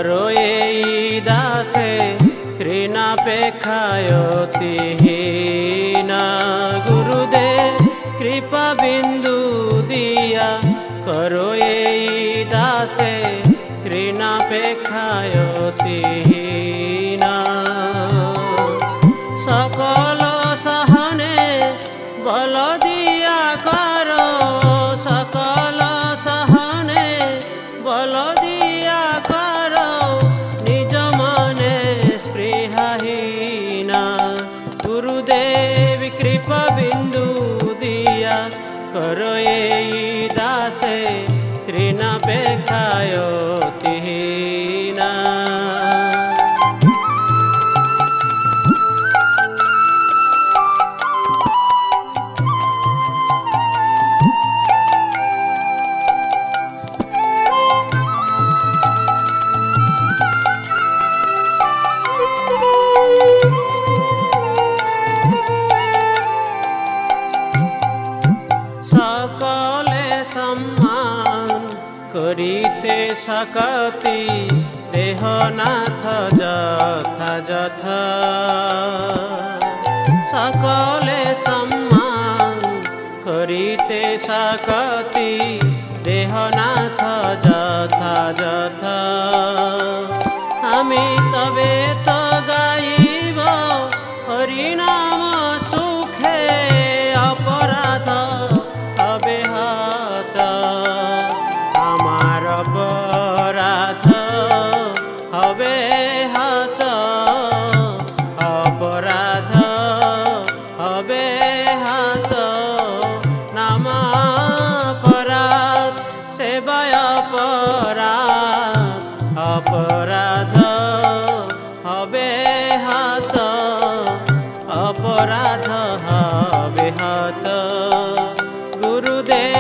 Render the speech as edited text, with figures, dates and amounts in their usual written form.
करो এই দাসে তৃণাপেক্ষায়তিহীনা গুরুদেব কৃপা বিন্দু দিয়া करो এই দাসে তৃণাপেক্ষায়তিহীনা সকল সহনে বল দিয়া করো সকল সহনে বল দিয়া করো নিজ মনে স্পৃহাহীনা গুরুদেব কৃপা বিন্দু দিয়া करो এই দাসে তৃণাপেক্ষায়তিহীনা सकले सम्मान करिते सकति देहनाथ यथा यथा सकले सम्मान करिते सकति देहनाथ यथा यथा आमी तबे तो गाइब हरिनाम सुखे अपराध अबेहत आमार अपराध अबेहत अपराध अबेहत नाम अपराध सेवाय अपराध अपराध अबेहत अपराध अबेहत गुरुदेव